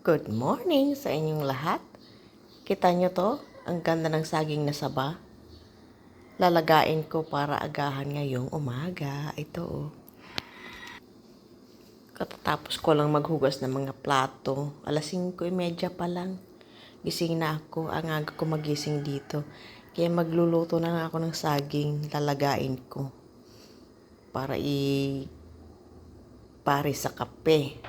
Good morning sa inyong lahat. Kita nyo to? Ang ganda ng saging na saba. Lalagain ko para agahan ngayong umaga. Ito oh. Katatapos ko lang maghugas ng mga plato. 5:30 pa lang. Gising na ako. Ang aga ko magising dito. Kaya magluluto na ako ng saging. Lalagain ko. Para pare sa kape.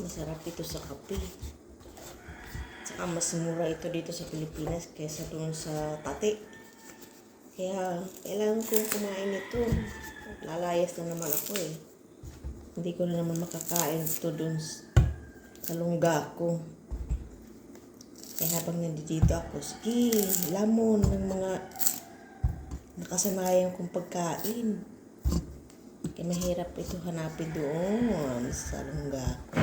Masarap ito sa kape. Saka mas mura ito dito sa Pilipinas kaysa doon sa Tati. Kaya kailangan kong kumain ito. Lalayas na naman ako eh. Hindi ko na naman makakain ito doon sa lungga ko. Kaya habang nandito ako, sige, lamon ng mga nakasanayan kong pagkain. Kaya mahirap ito hanapin doon sa lungga ko.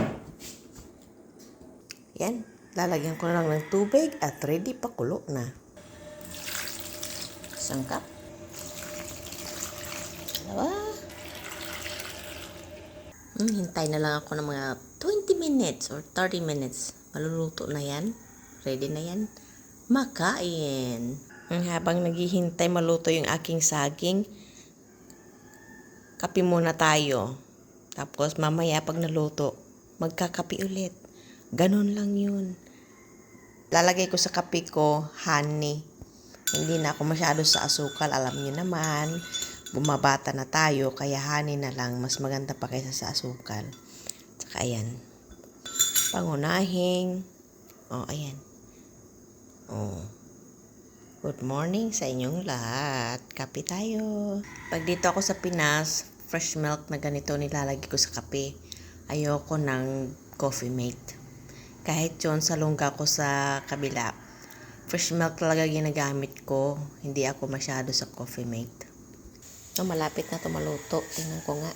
Yan, lalagyan ko na lang ng tubig at ready pa kulo na. Isang cup. Dalawa. Hintay na lang ako ng mga 20 minutes or 30 minutes. Maluluto na yan. Ready na yan. Makain. Habang naghihintay maluto yung aking saging, kape muna tayo. Tapos mamaya pag naluto, magkakape ulit. Ganon lang yun. Lalagay ko sa kape ko, honey. Hindi na ako masyado sa asukal. Alam niyo naman, bumabata na tayo, kaya honey na lang. Mas maganda pa kaysa sa asukal. Tsaka ayan. Pangunahing. Oh, ayan. Oh. Good morning sa inyong lahat. Kape tayo. Pag dito ako sa Pinas, fresh milk na ganito nilalagay ko sa kape. Ayoko ng coffee mate. Kahit yun sa lungga ko sa kabila, fresh milk talaga ginagamit ko. Hindi ako masyado sa coffee mate. So, malapit na ito maluto. Tingnan ko nga.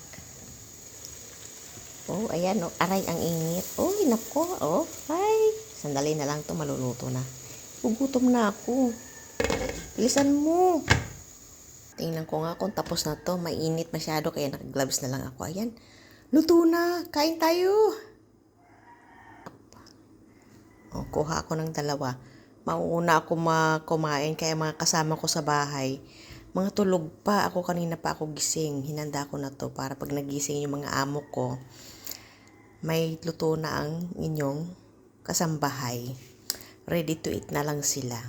Oh, ayan. Oh. Aray, ang init. Oh, nako. Oh, ay. Sandali na lang ito maluluto na. Gugutom na ako. Bilisan mo. Tingnan ko nga kung tapos na to. Mainit masyado kaya naka-gloves na lang ako. Ayan. Luto na. Kain tayo. O, kuha ako ng 2. Mauuna ako kumain kaya mga kasama ko sa bahay. Mga tulog pa. Ako kanina pa ako gising. Hinanda ko na to para pag nagising yung mga amo ko, may luto na ang inyong kasambahay. Ready to eat na lang sila.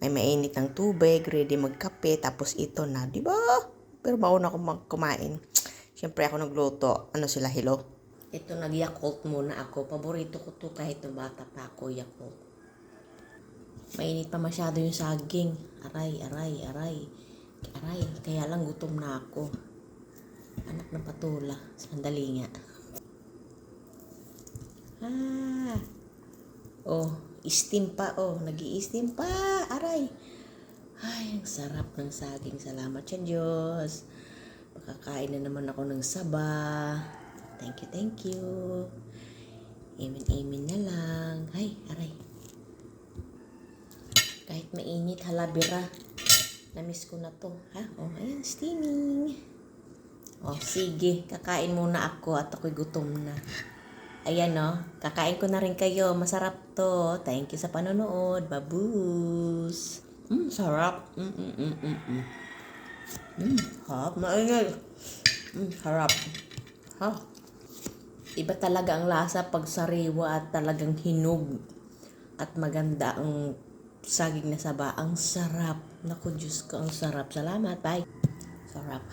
May mainit ng tubig, ready magkape, tapos ito na, di ba? Pero mauna ako kumain. Siyempre ako nagluto. Ano sila, hello? Ito, nag-Yakult muna ako. Paborito ko to kahit nung bata pa ako, Yakult. Mainit pa masyado yung saging. Aray. Kaya lang gutom na ako. Anak ng patula. Sandali nga. Oh, steam pa. Oh, nag-i-steam pa. Aray. Ay, ang sarap ng saging. Salamat sa Diyos. Makakain na naman ako ng saba. Thank you. Amen na lang. Ay, aray. Kahit mainit, halabira. Namiss ko na to. Ha? Oh, ayan, steaming. Oh, sige. Kakain muna ako at ako'y gutom na. Ayan, no. Kakain ko na rin kayo. Masarap to. Thank you sa panonood. Babus. Sarap. Harap. Maingay. Harap. Ha? Iba talaga ang lasa pag sariwa at talagang hinog. At maganda ang saging na saba. Ang sarap. Naku, Diyos ko, ang sarap. Salamat. Bye. Sarap.